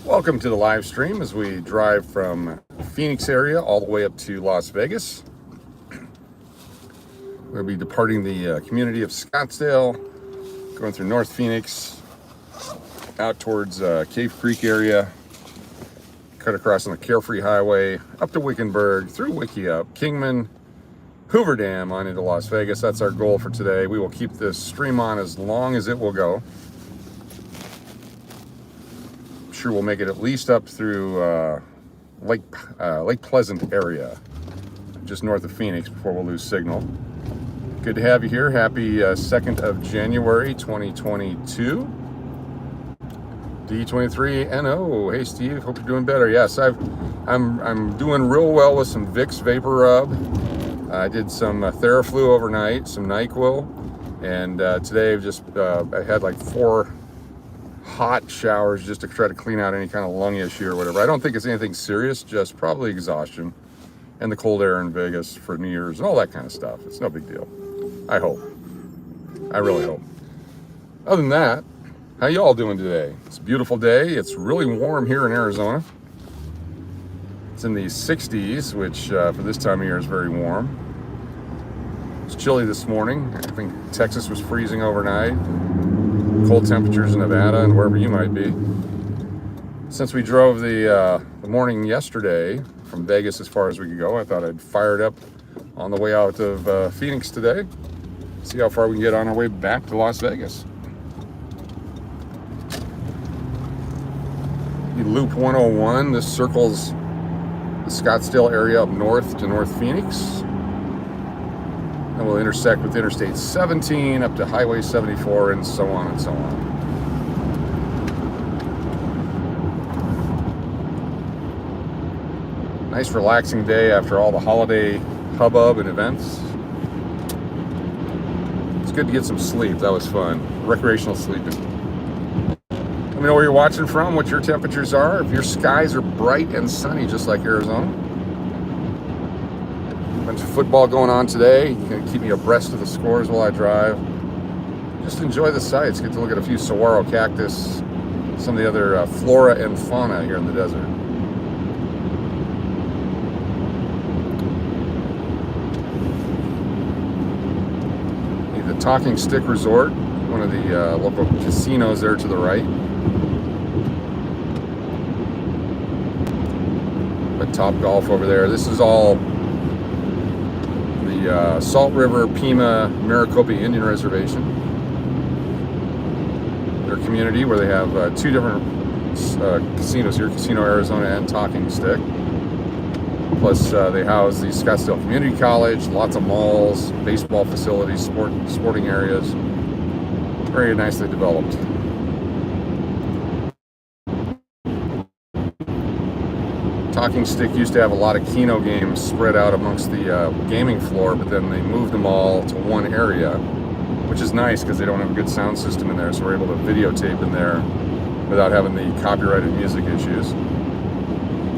Welcome to the live stream as we drive from Phoenix area all the way up to Las Vegas. We'll be departing the community of Scottsdale, going through North Phoenix, out towards Cave Creek area, cut across on the Carefree Highway, up to Wickenburg, through Wickiup, Kingman, Hoover Dam on into Las Vegas. That's our goal for today. We will keep this stream on as long as it will go. Sure we'll make it at least up through Lake Pleasant area, just north of Phoenix, before we'll lose signal. Good to have you here. Happy 2nd of January 2022. D23NO. Hey Steve, hope you're doing better. Yes, I'm doing real well with some Vicks Vapor Rub. I did some Theraflu overnight, some NyQuil, and today I had like 4 hot showers just to try to clean out any kind of lung issue or whatever. I don't think it's anything serious, just probably exhaustion and the cold air in Vegas for New Year's and all that kind of stuff. It's no big deal. I hope. I really hope. Other than that, how y'all doing today? It's a beautiful day. It's really warm here in Arizona. It's in the 60s, which for this time of year is very warm. It's chilly this morning. I think Texas was freezing overnight. Cold temperatures in Nevada and wherever you might be. Since we drove the morning yesterday from Vegas as far as we could go, I thought I'd fire it up on the way out of Phoenix today. See how far we can get on our way back to Las Vegas. Loop 101, this circles the Scottsdale area up north to North Phoenix. And we'll intersect with Interstate 17 up to Highway 74 and so on and so on. Nice relaxing day after all the holiday hubbub and events. It's good to get some sleep. That was fun. Recreational sleeping. Let me know where you're watching from, what your temperatures are. If your skies are bright and sunny just like Arizona. Bunch of football going on today. You can keep me abreast of the scores while I drive. Just enjoy the sights. Get to look at a few saguaro cactus, some of the other flora and fauna here in the desert. The Talking Stick Resort, one of the local casinos there to the right. But Top Golf over there. This is all Salt River, Pima, Maricopa Indian Reservation. Their community where they have 2 different casinos here, Casino Arizona and Talking Stick. Plus they house the Scottsdale Community College, lots of malls, baseball facilities, sporting areas. Very nicely developed. Talking Stick used to have a lot of Keno games spread out amongst the gaming floor, but then they moved them all to one area, which is nice because they don't have a good sound system in there, so we're able to videotape in there without having the copyrighted music issues.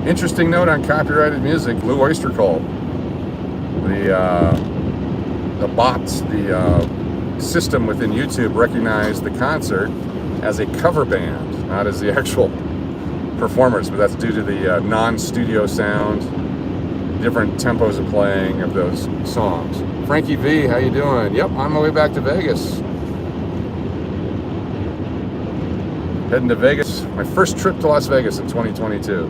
Interesting note on copyrighted music, Blue Oyster Cult. The bots, the system within YouTube recognized the concert as a cover band, not as the actual performers, but that's due to the non-studio sound, different tempos of playing of those songs. Frankie V, how you doing? Yep, on my way back to Vegas. Heading to Vegas, my first trip to Las Vegas in 2022.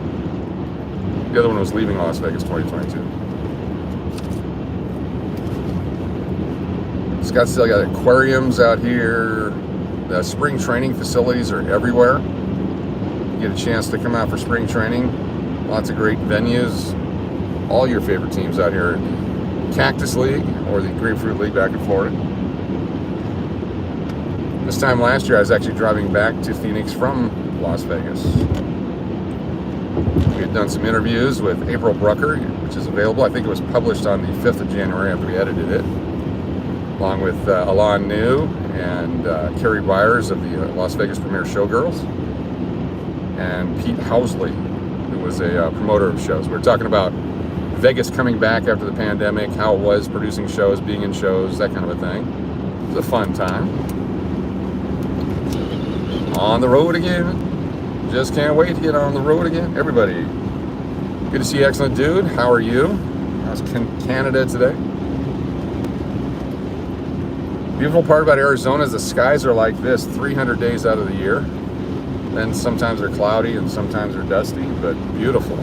The other one was leaving Las Vegas 2022. Scottsdale got aquariums out here. The spring training facilities are everywhere. Get a chance to come out for spring training. Lots of great venues. All your favorite teams out here. Cactus League or the Grapefruit League back in Florida. This time last year I was actually driving back to Phoenix from Las Vegas. We had done some interviews with April Brucker, which is available. I think it was published on the 5th of January after we edited it. Along with Alon New and Carrie Byers of the Las Vegas Premier Showgirls. And Pete Housley, who was a promoter of shows. We were talking about Vegas coming back after the pandemic, how it was producing shows, being in shows, that kind of a thing. It was a fun time. On the road again. Just can't wait to get on the road again. Everybody, good to see you, excellent dude. How are you? How's Canada today? Beautiful part about Arizona is the skies are like this 300 days out of the year. Then sometimes they're cloudy and sometimes they're dusty, but beautiful.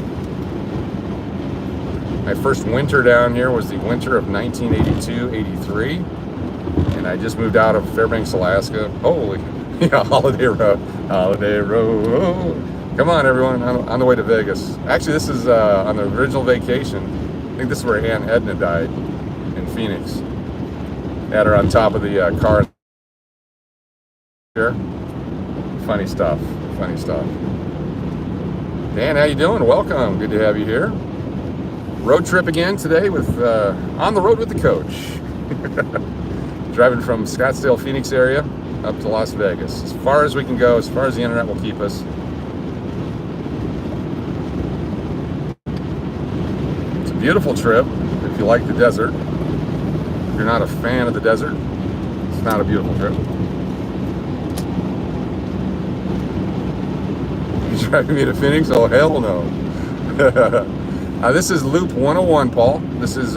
My first winter down here was the winter of 1982-83, and I just moved out of Fairbanks, Alaska. Holy, yeah, Holiday Road, Holiday Road. Come on, everyone, on the way to Vegas. Actually, this is on the original vacation. I think this is where Aunt Edna died, in Phoenix. Had her on top of the car. Here. Funny stuff. Funny stuff. Dan, how you doing? Welcome. Good to have you here. Road trip again today with on the road with the coach. Driving from Scottsdale, Phoenix area up to Las Vegas. As far as we can go, as far as the internet will keep us. It's a beautiful trip if you like the desert. If you're not a fan of the desert, it's not a beautiful trip. You driving me to Phoenix? Oh, hell no. This is Loop 101, Paul. This is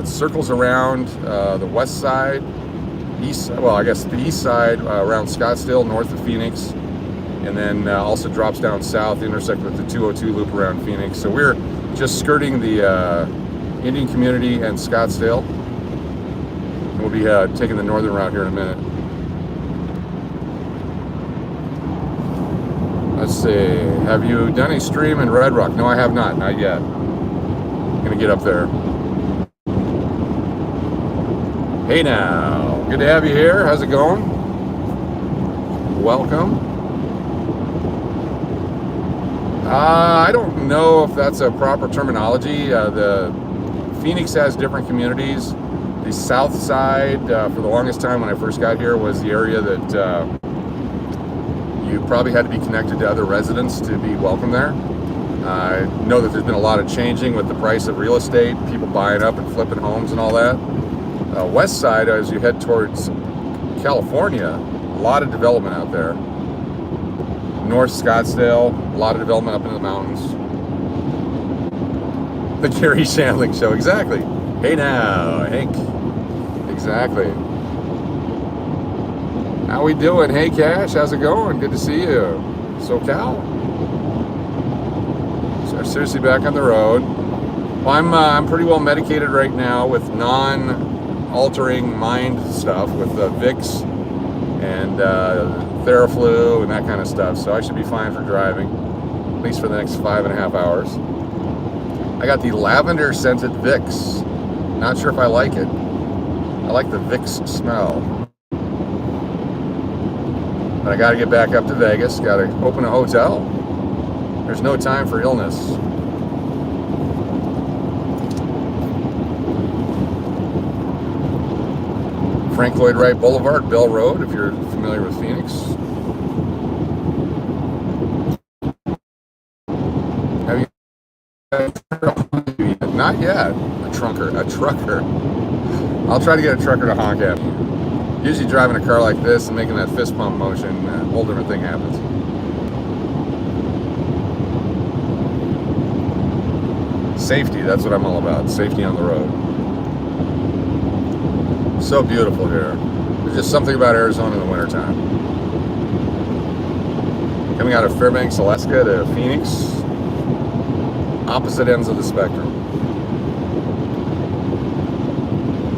circles around the west side, east, well, I guess the east side around Scottsdale, north of Phoenix, and then also drops down south, intersect with the 202 loop around Phoenix. So we're just skirting the Indian community and Scottsdale. We'll be taking the northern route here in a minute. Let's see. Have you done a stream in Red Rock? No, I have not. Not yet. I'm gonna get up there. Hey now. Good to have you here. How's it going? Welcome. I don't know if that's a proper terminology. The Phoenix has different communities. The south side, for the longest time when I first got here, was the area that you probably had to be connected to other residents to be welcome there. I know that there's been a lot of changing with the price of real estate, people buying up and flipping homes and all that. West side, as you head towards California, a lot of development out there. North Scottsdale, a lot of development up into the mountains. The Gary Shandling Show, exactly. Hey now, Hank. Exactly. How we doing? Hey Cash, how's it going? Good to see you. SoCal. So seriously back on the road. Well, I'm pretty well medicated right now with non-altering mind stuff with Vicks and Theraflu and that kind of stuff. So I should be fine for driving, at least for the next 5.5 hours. I got the lavender scented Vicks. Not sure if I like it. I like the Vicks smell. But I got to get back up to Vegas. Got to open a hotel. There's no time for illness. Frank Lloyd Wright Boulevard, Bell Road, if you're familiar with Phoenix. Have you? Not yet. A trucker. I'll try to get a trucker to honk at me. Usually driving a car like this and making that fist pump motion, a whole different thing happens. Safety, that's what I'm all about. Safety on the road. So beautiful here. There's just something about Arizona in the wintertime. Coming out of Fairbanks, Alaska to Phoenix. Opposite ends of the spectrum.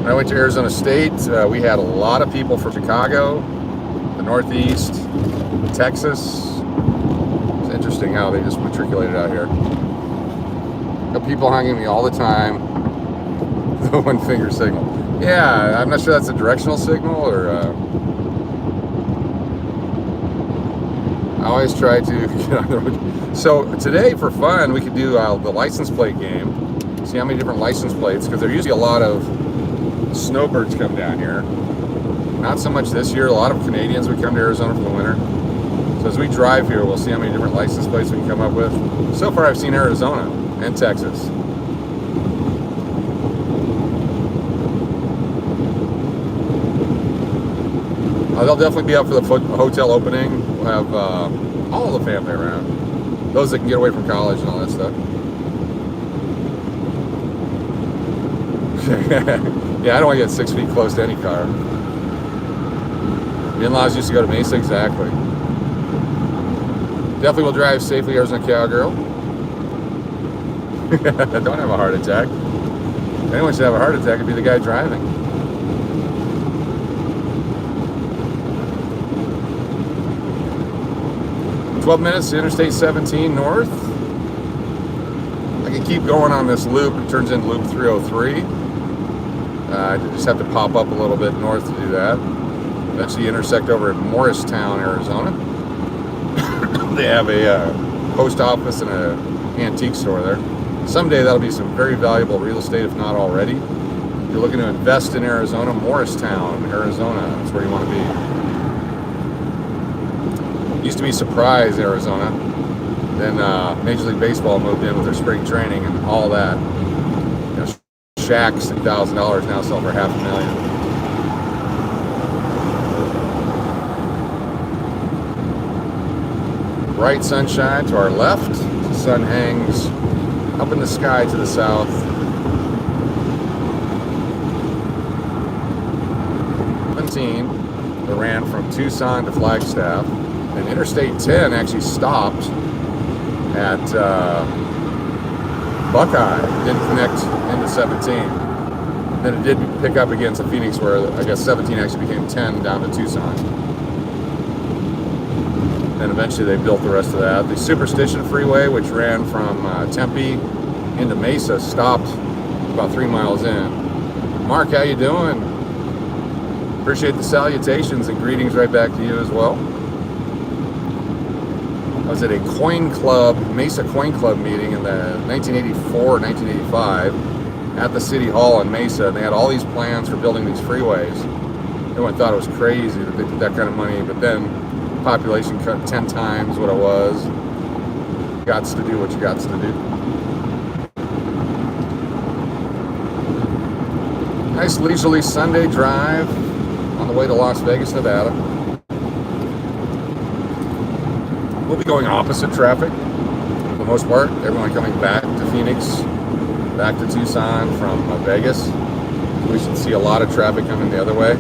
When I went to Arizona State, we had a lot of people from Chicago, the Northeast, Texas. It's interesting how they just matriculated out here. Got people hanging me all the time. The one finger signal. Yeah, I'm not sure that's a directional signal or. I always try to get on the road. So today, for fun, we could do the license plate game. See how many different license plates, because there are usually a lot of snowbirds come down here. Not so much this year. A lot of Canadians would come to Arizona for the winter. So as we drive here, we'll see how many different license plates we can come up with. So far, I've seen Arizona and Texas. They'll definitely be up for the hotel opening. We'll have all the family around. Those that can get away from college and all that stuff. Yeah, I don't want to get 6 feet close to any car. The in-laws used to go to Mesa, exactly. Definitely will drive safely, Arizona Cowgirl. Don't have a heart attack. If anyone should have a heart attack, it'd be the guy driving. "12 minutes to Interstate 17 north." I can keep going on this loop. It turns into loop 303. I just have to pop up a little bit north to do that. Eventually intersect over at Morristown, Arizona. They have a post office and an antique store there. Someday that'll be some very valuable real estate, if not already. If you're looking to invest in Arizona, Morristown, Arizona, that's where you want to be. Used to be Surprise, Arizona. Then Major League Baseball moved in with their spring training and all that. You know, shacks at $1,000 now sell for $500,000. Bright sunshine to our left. The sun hangs up in the sky to the south. That ran from Tucson to Flagstaff, and Interstate 10 actually stopped at Buckeye. It didn't connect into 17. Then it did pick up against the Phoenix, where I guess 17 actually became 10 down to Tucson. And eventually they built the rest of that. The Superstition Freeway, which ran from Tempe into Mesa, stopped about 3 miles in. Mark, how you doing? Appreciate the salutations and greetings right back to you as well. I was at a Coin Club, Mesa Coin Club meeting in the 1984, 1985 at the City Hall in Mesa, and they had all these plans for building these freeways. Everyone thought it was crazy that they did that kind of money, but then population cut 10 times what it was. Gots to do what you gots to do. Nice leisurely Sunday drive on the way to Las Vegas, Nevada. We'll be going opposite traffic for the most part. Everyone coming back to Phoenix, back to Tucson from Vegas. We should see a lot of traffic coming the other way.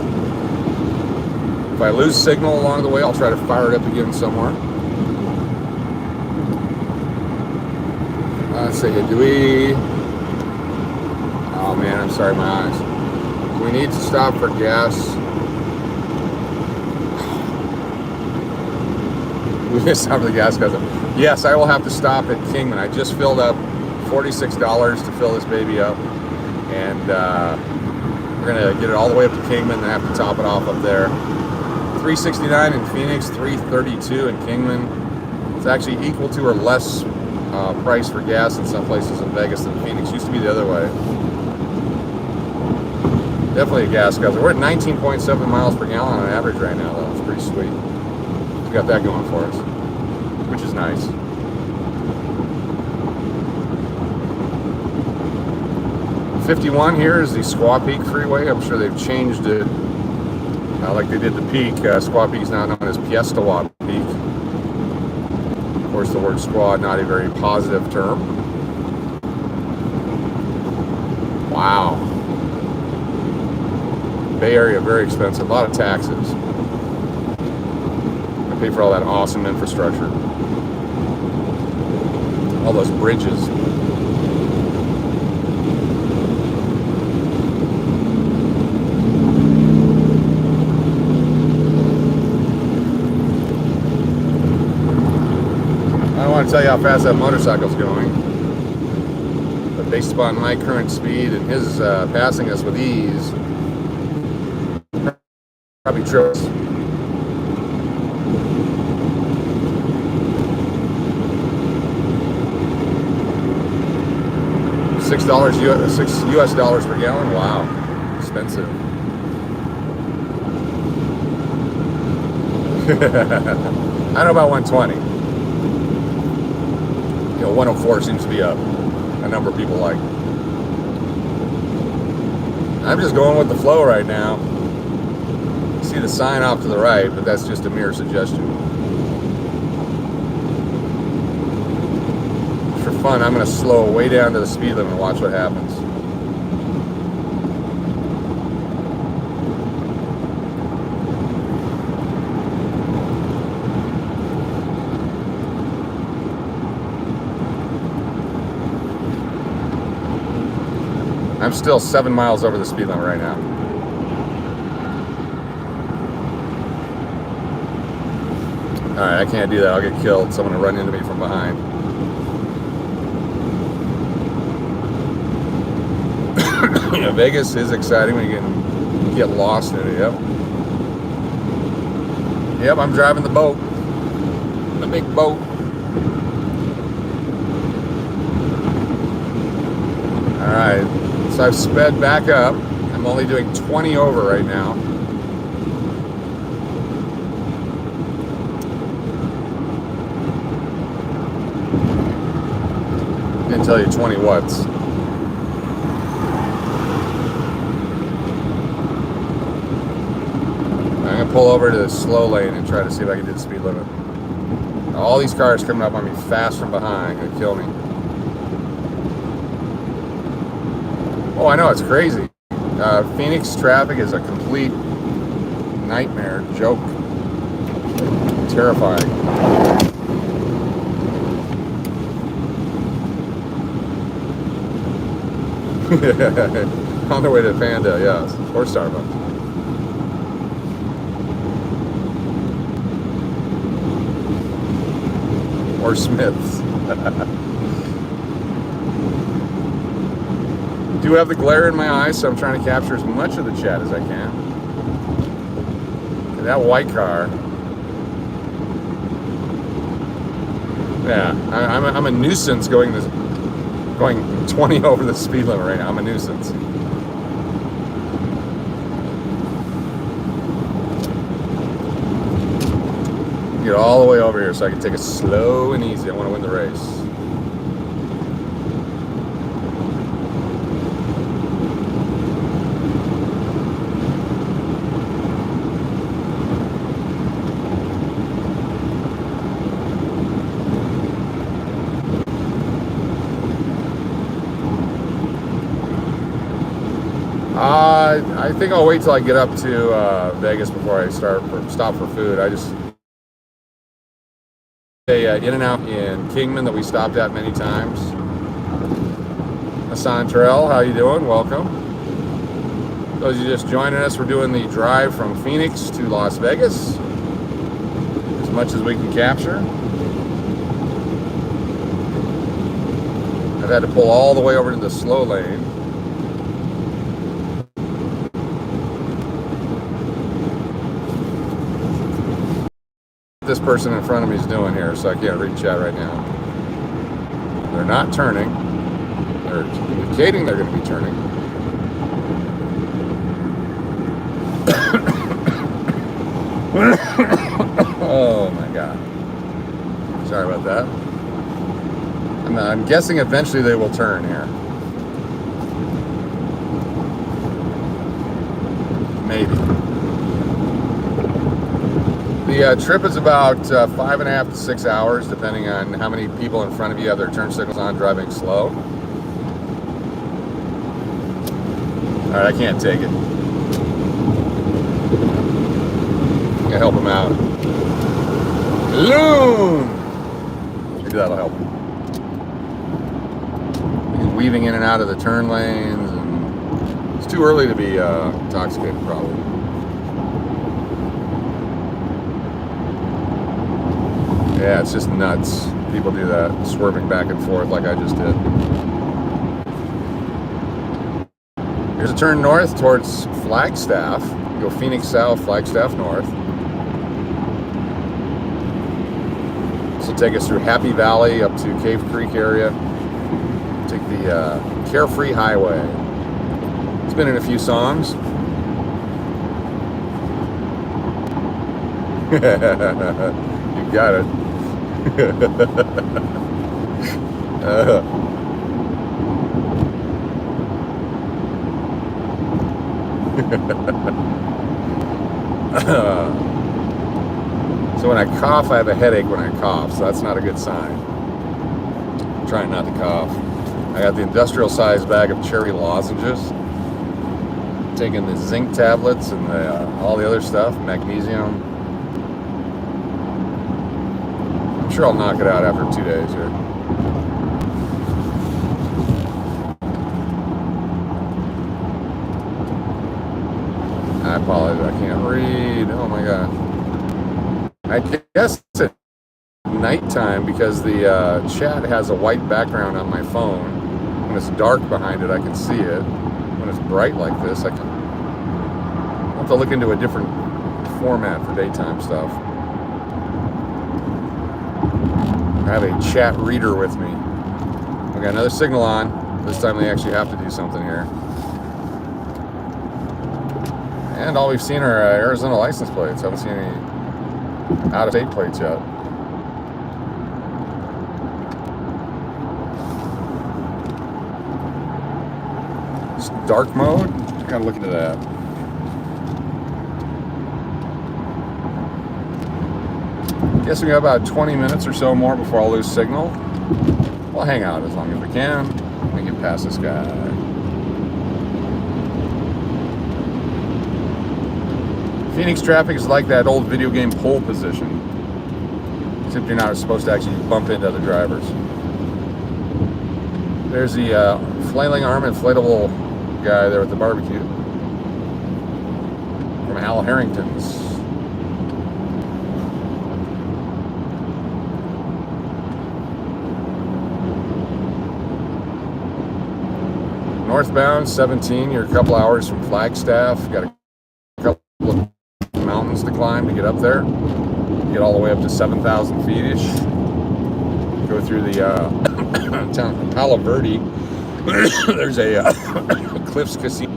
If I lose signal along the way, I'll try to fire it up again somewhere. Let's see, do we... Oh man, I'm sorry, my eyes. Do we need to stop for gas? We need to stop for the gas guzzler. Yes, I will have to stop at Kingman. I just filled up $46 to fill this baby up. And we're gonna get it all the way up to Kingman and have to top it off up there. $369 in Phoenix, $332 in Kingman. It's actually equal to or less price for gas in some places in Vegas than Phoenix. Used to be the other way. Definitely a gas guzzler. We're at 19.7 miles per gallon on average right now, though. It's pretty sweet. We got that going for us, which is nice. .51 here is the Squaw Peak Freeway. I'm sure they've changed it. Like they did the Peak. Squaw Peak is now known as Piestawa Peak. Of course, the word squaw, not a very positive term. Wow. Bay Area, very expensive. A lot of taxes. I pay for all that awesome infrastructure. All those bridges. I don't want to tell you how fast that motorcycle's going, but based upon my current speed and his passing us with ease, probably trips. $6 US dollars per gallon. Wow, expensive. I don't know about 120. You know, 104 seems to be a number of people like. I'm just going with the flow right now. See the sign off to the right, but that's just a mere suggestion. fun, I'm going to slow way down to the speed limit and watch what happens. I'm still 7 miles over the speed limit right now. Alright, I can't do that. I'll get killed. Someone will run into me from behind. Yeah, Vegas is exciting when you get lost in it. Yep, I'm driving the boat. The big boat. Alright, so I've sped back up. I'm only doing 20 over right now. Didn't tell you 20 watts. I'm gonna pull over to the slow lane and try to see if I can do the speed limit. All these cars coming up on me fast from behind, gonna kill me. Oh, I know, it's crazy. Phoenix traffic is a complete nightmare, joke. Terrifying. On the way to Panda, yes, or Starbucks. Or Smith's. Do have the glare in my eyes, so I'm trying to capture as much of the chat as I can. And that white car. Yeah, I'm a nuisance going 20 over the speed limit right now. I'm a nuisance. Get all the way over here so I can take it slow and easy. I want to win the race. I think I'll wait till I get up to Vegas before I stop for food. I just In-N-Out in Kingman that we stopped at many times. Hassan Terrell, how you doing? Welcome. Those of you just joining us, we're doing the drive from Phoenix to Las Vegas. As much as we can capture. I've had to pull all the way over to the slow lane. This person in front of me is doing here, so I can't read chat right now. They're not turning. They're indicating they're going to be turning. Oh my god. Sorry about that. I'm guessing eventually they will turn here. Maybe. The trip is about 5.5 to 6 hours, depending on how many people in front of you have their turn signals on driving slow. Alright, I can't take it. I gotta help him out. Loon! Maybe that'll help him. He's weaving in and out of the turn lanes, and it's too early to be intoxicated, probably. Yeah, it's just nuts. People do that, swerving back and forth like I just did. Here's a turn north towards Flagstaff. You go Phoenix South, Flagstaff North. This will take us through Happy Valley up to Cave Creek area. Take the Carefree Highway. It's been in a few songs. You got it. So when I cough, I have a headache when I cough, so that's not a good sign. trying not to cough. I got the industrial size bag of cherry lozenges. Taking the zinc tablets and all the other stuff, magnesium. I'm sure I'll knock it out after 2 days here. I apologize, I can't read. Oh my god. I guess it's at nighttime because the chat has a white background on my phone. When it's dark behind it, I can see it. When it's bright like this, I'll have to look into a different format for daytime stuff. I have a chat reader with me. Okay, another signal on. This time they actually have to do something here. And all we've seen are Arizona license plates. Haven't seen any out-of-state plates yet. It's dark mode. Gotta look into that. Guess we got about 20 minutes or so more before I'll lose signal. We'll hang out as long as we can and get past this guy. Phoenix traffic is like that old video game pole position, except you're not supposed to actually bump into other drivers. There's the flailing arm inflatable guy there at the barbecue from Al Harrington's. Northbound 17, you're a couple hours from Flagstaff. Got a couple of mountains to climb to get up there. Get all the way up to 7,000 feet-ish. Go through the town of Palo Verde. There's a Cliffs Casino.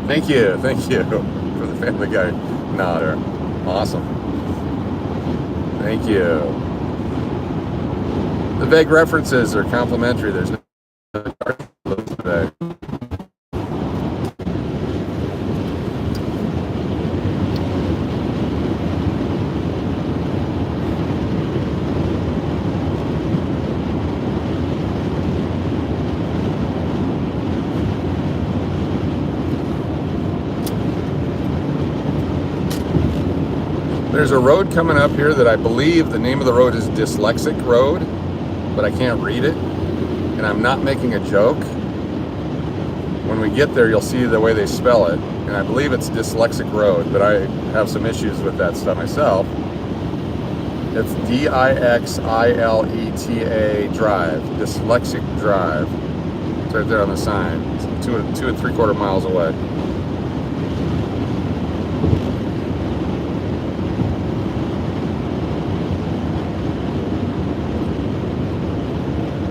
Thank you for the Family Guy nod there. Awesome. Thank you. The vague references are complimentary. There's no today. There's a road coming up here that I believe the name of the road is Dyslexic Road, but I can't read it, and I'm not making a joke. When we get there, you'll see the way they spell it, and I believe it's Dyslexic Road, but I have some issues with that stuff myself. It's Dixileta Drive, Dyslexic Drive. It's right there on the sign. It's 2 3/4 miles away.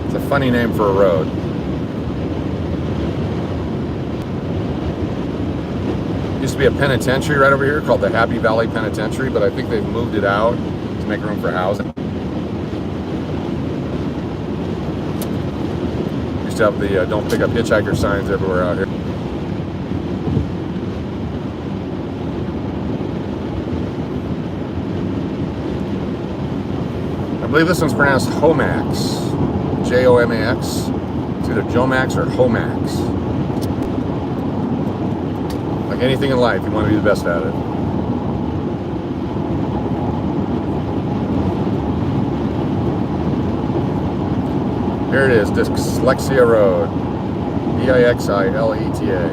It's a funny name for a road. Used to be a penitentiary right over here called the Happy Valley Penitentiary, but I think they've moved it out to make room for housing. Used to have the don't pick up hitchhiker signs everywhere out here. I believe this one's pronounced Homax. Jomax. It's either Jomax or Homax. Like anything in life, you want to be the best at it. Here it is, Dyslexia Road. Dixileta.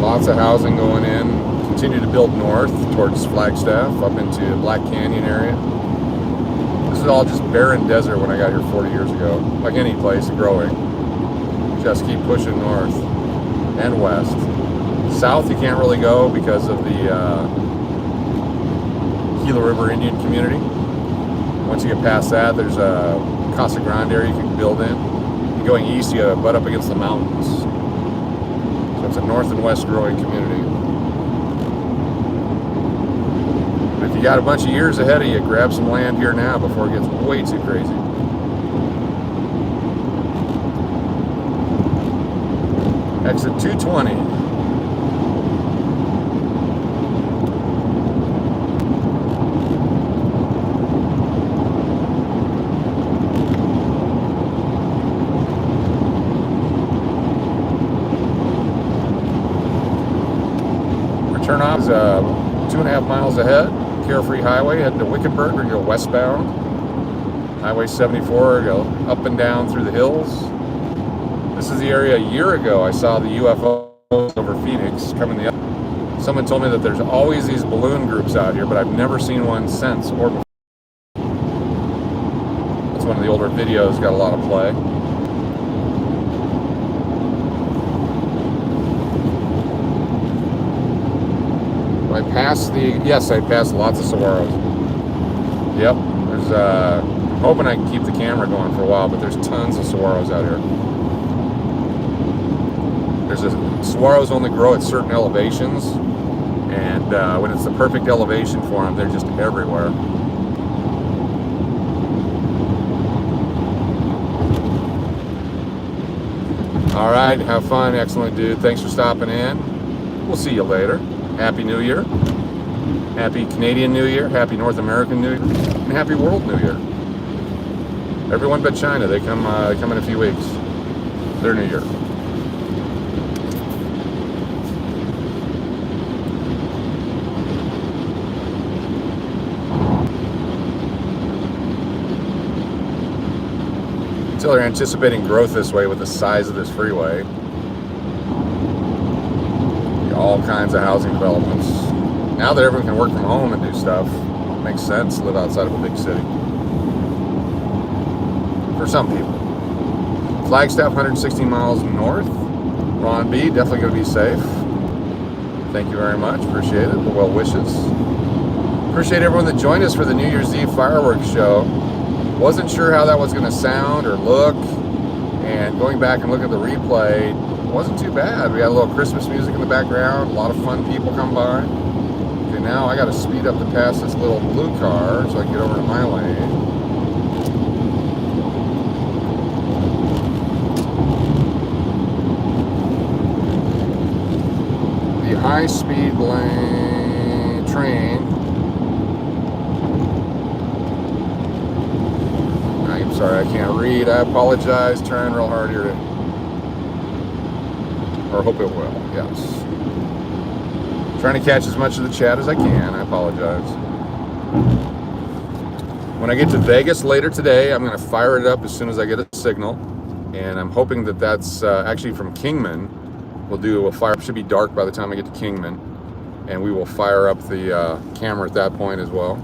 Lots of housing going in. Continue to build north towards Flagstaff, up into Black Canyon area. This is all just barren desert when I got here 40 years ago. Like any place growing. Just keep pushing north and west. South you can't really go because of the Gila River Indian community. Once you get past that, there's a Casa Grande area you can build in. going east, you butt up against the mountains. So it's a north and west growing community. If you got a bunch of years ahead of you, grab some land here now before it gets way too crazy. Exit 220. Our turn off is 2.5 miles ahead. Carefree Highway, heading to Wickenburg, or go westbound. Highway 74, go up and down through the hills. This is the area a year ago I saw the UFOs over Phoenix coming the other. Someone told me that there's always these balloon groups out here, but I've never seen one since or before. That's one of the older videos, got a lot of play. I passed yes, I passed lots of saguaros. Yep, there's, I'm hoping I can keep the camera going for a while, but there's tons of saguaros out here. Saguaros only grow at certain elevations, and when it's the perfect elevation for them, they're just everywhere. All right, have fun, excellent dude. Thanks for stopping in. We'll see you later. Happy New Year. Happy Canadian New Year. Happy North American New Year. And Happy World New Year. Everyone but China. They come in a few weeks. Their New Year. Until they're anticipating growth this way with the size of this freeway. All kinds of housing developments. Now that everyone can work from home and do stuff, it makes sense to live outside of a big city. For some people. Flagstaff, 116 miles north. Ron B, definitely going to be safe. Thank you very much. Appreciate it. The well wishes. Appreciate everyone that joined us for the New Year's Eve fireworks show. Wasn't sure how that was going to sound or look. And going back and looking at the replay, wasn't too bad. We got a little Christmas music in the background, a lot of fun people come by. Okay, now I got to speed up to pass this little blue car so I can get over to my lane. The high-speed lane train. I'm sorry, I can't read. I apologize. Trying real hard here to. Or hope it will, yes. Trying to catch as much of the chat as I can. I apologize. When I get to Vegas later today, I'm going to fire it up as soon as I get a signal. And I'm hoping that that's actually from Kingman. We'll do a fire. It should be dark by the time I get to Kingman. And we will fire up the camera at that point as well.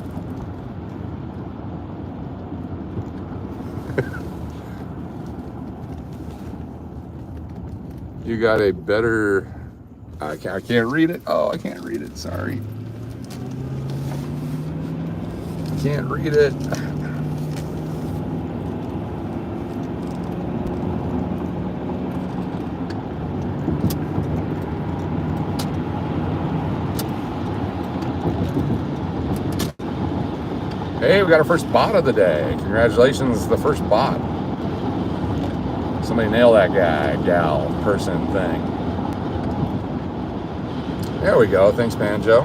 You got a better, I can't read it. Oh, I can't read it, sorry. Can't read it. Hey, we got our first bot of the day. Congratulations, the first bot. Somebody nail that guy, gal, person, thing. There we go. Thanks, Banjo.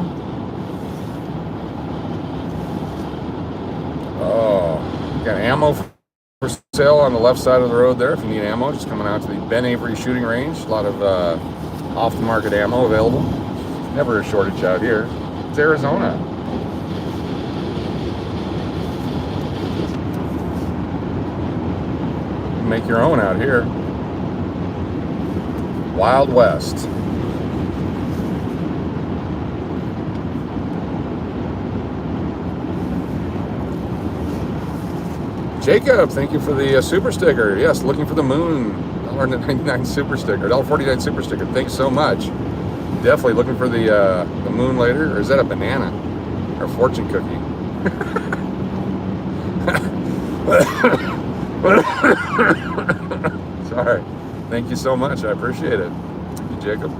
Oh, got ammo for sale on the left side of the road there if you need ammo. Just coming out to the Ben Avery shooting range. A lot of off-the-market ammo available. Never a shortage out here. It's Arizona. Make your own out here. Wild West. Jacob, thank you for the super sticker. Yes, looking for the moon. $1.99 super sticker. $1.49 super sticker. Thanks so much. Definitely looking for the moon later. Or is that a banana? Or a fortune cookie? Sorry. Thank you so much. I appreciate it. Thank you, Jacob.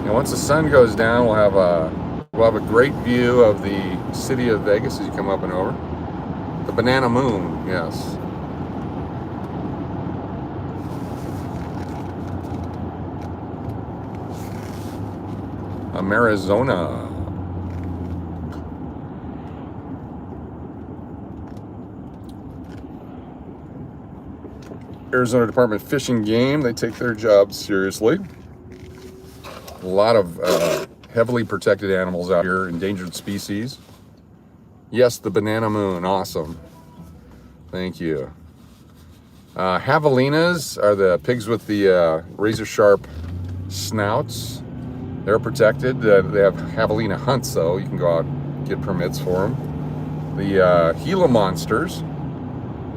And once the sun goes down, we'll have a great view of the city of Vegas as you come up and over. The banana moon, yes. Arizona. Arizona Department of Fish and Game, they take their job seriously. A lot of heavily protected animals out here, endangered species. Yes, the banana moon, awesome. Thank you. Javelinas are the pigs with the razor sharp snouts. They're protected. They have javelina hunts, though. You can go out and get permits for them. The Gila monsters,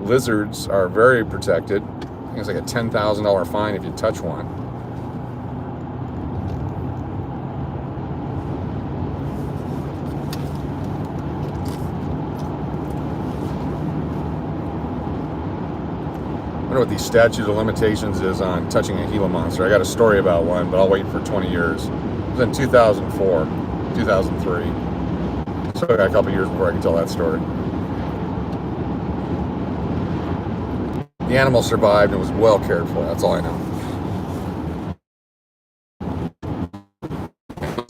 lizards, are very protected. I think it's like a $10,000 fine if you touch one. I wonder what the statute of limitations is on touching a Gila monster. I got a story about one, but I'll wait for 20 years. It was in 2004, 2003. So I got a couple years before I can tell that story. The animal survived and was well cared for. That's all I know.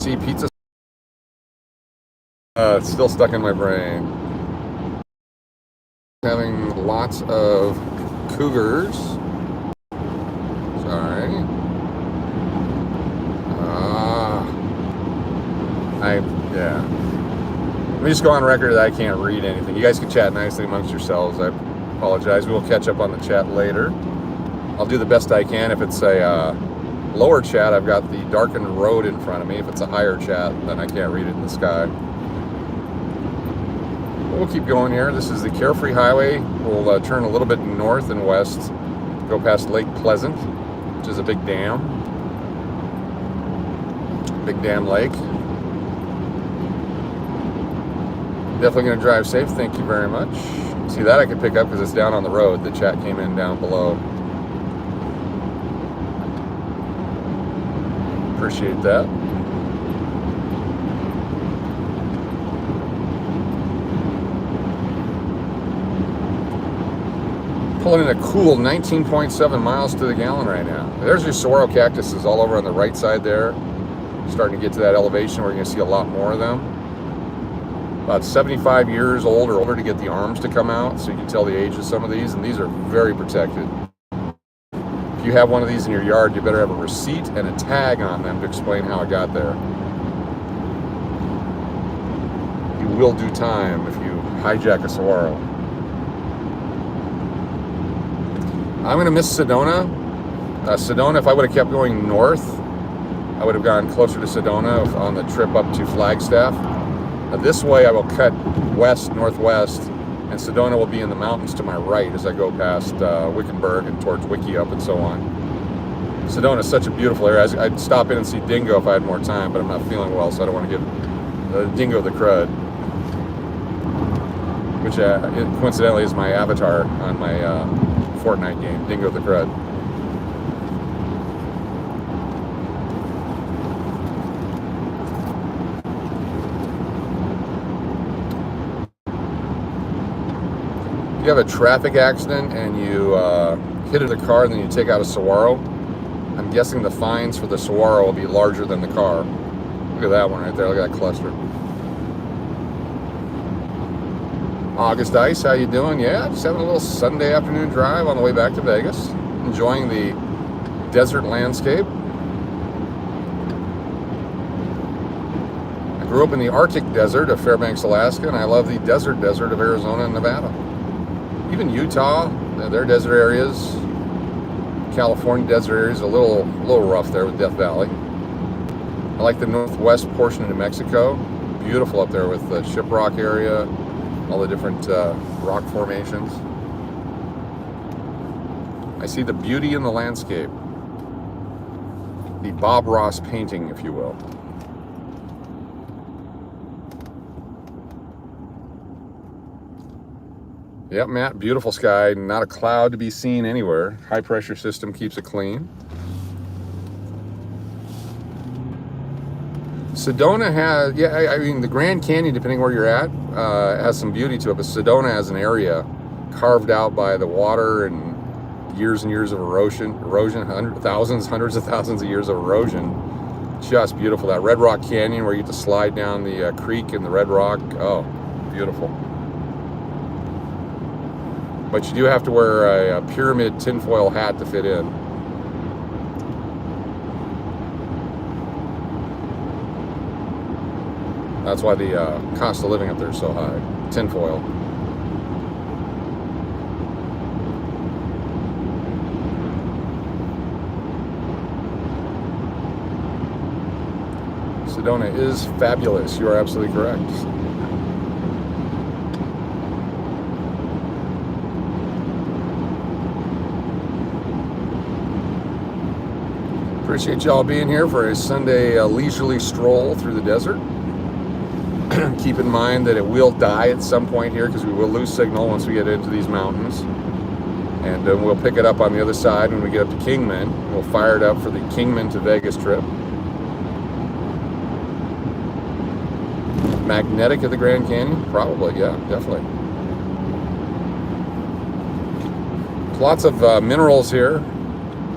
See, pizza. It's still stuck in my brain. Having lots of cougars. Sorry. Yeah. Let me just go on record that I can't read anything. You guys can chat nicely amongst yourselves. I apologize. We will catch up on the chat later. I'll do the best I can. If it's a lower chat, I've got the darkened road in front of me. If it's a higher chat, then I can't read it in the sky. We'll keep going here. This is the Carefree Highway. We'll turn a little bit north and west, go past Lake Pleasant, which is a big dam. Big dam lake. Definitely going to drive safe. Thank you very much. See, that I can pick up because it's down on the road. The chat came in down below. Appreciate that. Pulling in a cool 19.7 miles to the gallon right now. There's your saguaro cactuses all over on the right side there. Starting to get to that elevation where you're going to see a lot more of them. About 75 years old or older to get the arms to come out, so you can tell the age of some of these, and these are very protected. If you have one of these in your yard, you better have a receipt and a tag on them to explain how it got there. You will do time if you hijack a saguaro. I'm going to miss Sedona. Sedona, if I would have kept going north, I would have gone closer to Sedona on the trip up to Flagstaff. This way I will cut west, northwest, and Sedona will be in the mountains to my right as I go past Wickenburg and towards Wickiup and so on. Sedona is such a beautiful area. I'd stop in and see Dingo if I had more time, but I'm not feeling well, so I don't want to give Dingo the crud. Which coincidentally is my avatar on my Fortnite game, Dingo the crud. If you have a traffic accident and you hit a car and then you take out a saguaro, I'm guessing the fines for the saguaro will be larger than the car. Look at that one right there. Look at that cluster. August Ice, how you doing? Yeah, just having a little Sunday afternoon drive on the way back to Vegas. Enjoying the desert landscape. I grew up in the Arctic desert of Fairbanks, Alaska, and I love the desert of Arizona and Nevada. Even Utah, their desert areas. California desert areas, a little rough there with Death Valley. I like the northwest portion of New Mexico. Beautiful up there with the Shiprock area, all the different rock formations. I see the beauty in the landscape. The Bob Ross painting, if you will. Yep, Matt, beautiful sky. Not a cloud to be seen anywhere. High pressure system keeps it clean. Sedona has, yeah, I mean, the Grand Canyon, depending where you're at, has some beauty to it, but Sedona has an area carved out by the water and years of erosion, hundreds of thousands of years of erosion. Just beautiful. That Red Rock Canyon where you get to slide down the creek in the Red Rock. Oh, beautiful. But you do have to wear a pyramid tinfoil hat to fit in. That's why the cost of living up there is so high. Tinfoil. Sedona is fabulous. You are absolutely correct. Appreciate y'all being here for a Sunday leisurely stroll through the desert. Keep in mind that it will die at some point here because we will lose signal once we get into these mountains. And we'll pick it up on the other side when we get up to Kingman. We'll fire it up for the Kingman to Vegas trip. Magnetic at the Grand Canyon? Probably, yeah, definitely. Lots of minerals here.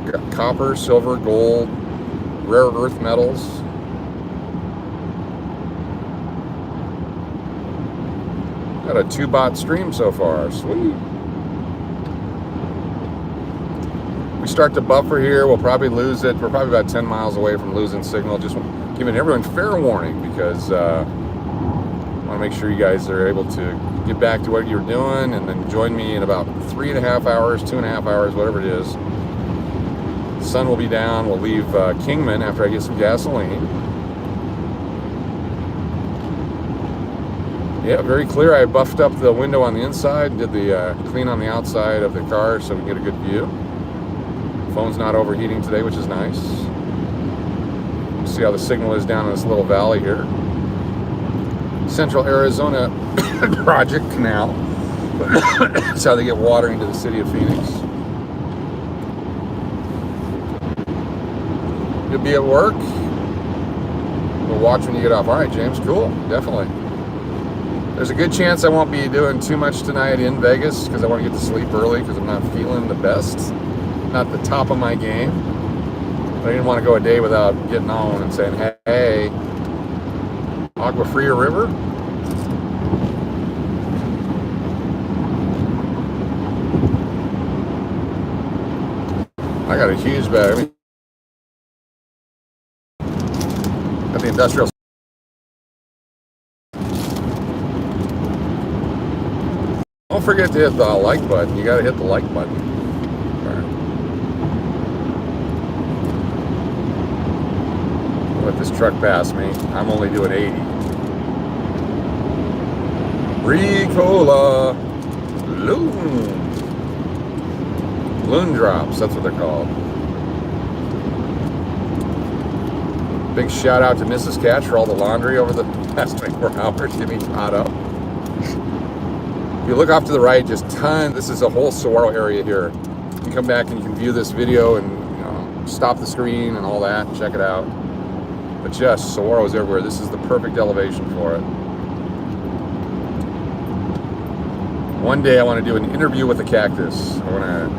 Got copper, silver, gold, rare earth metals. Got a 2-bot stream so far. Sweet. We start to buffer here. We'll probably lose it. We're probably about 10 miles away from losing signal. Just giving everyone fair warning because I want to make sure you guys are able to get back to what you're doing and then join me in about 3.5 hours, 2.5 hours, whatever it is. The sun will be down. We'll leave Kingman after I get some gasoline. Yeah, very clear. I buffed up the window on the inside and did the clean on the outside of the car so we can get a good view. Phone's not overheating today, which is nice. See how the signal is down in this little valley here. Central Arizona Project Canal. That's how they get water into the city of Phoenix. You'll be at work. We'll watch when you get off. All right, James, cool, definitely. There's a good chance I won't be doing too much tonight in Vegas because I want to get to sleep early because I'm not feeling the best. Not the top of my game. But I didn't want to go a day without getting on and saying, hey, Agua Fria River? I got a huge bag. I mean, at the industrial. Don't forget to hit the like button. You got to hit the like button. All right. Let this truck pass me. I'm only doing 80. Ricola Loon. Loon drops, that's what they're called. Big shout out to Mrs. Catch for all the laundry over the past 24 hours, getting me caught up. If you look off to the right, just this is a whole Saguaro area here. You can come back and you can view this video and stop the screen and all that, and check it out. But just Saguaro is everywhere. This is the perfect elevation for it. One day I want to do an interview with a cactus. I want to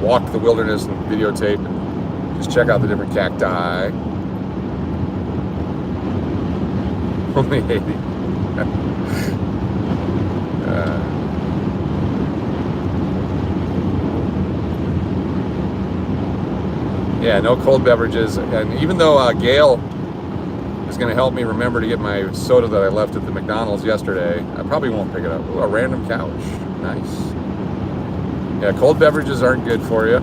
walk the wilderness and videotape and just check out the different cacti. Only 80. Yeah, no cold beverages. And even though Gail is going to help me remember to get my soda that I left at the McDonald's yesterday, I probably won't pick it up. Ooh, a random couch. Nice. Yeah, cold beverages aren't good for you.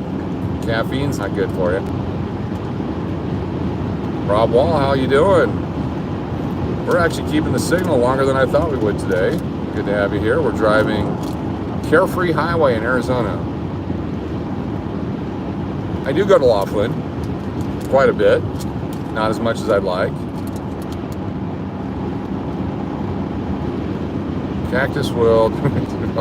Caffeine's not good for you. Rob Wall, how you doing? We're actually keeping the signal longer than I thought we would today. Good to have you here. We're driving Carefree Highway in Arizona. I do go to Laughlin quite a bit, not as much as I'd like. Cactus World, $2.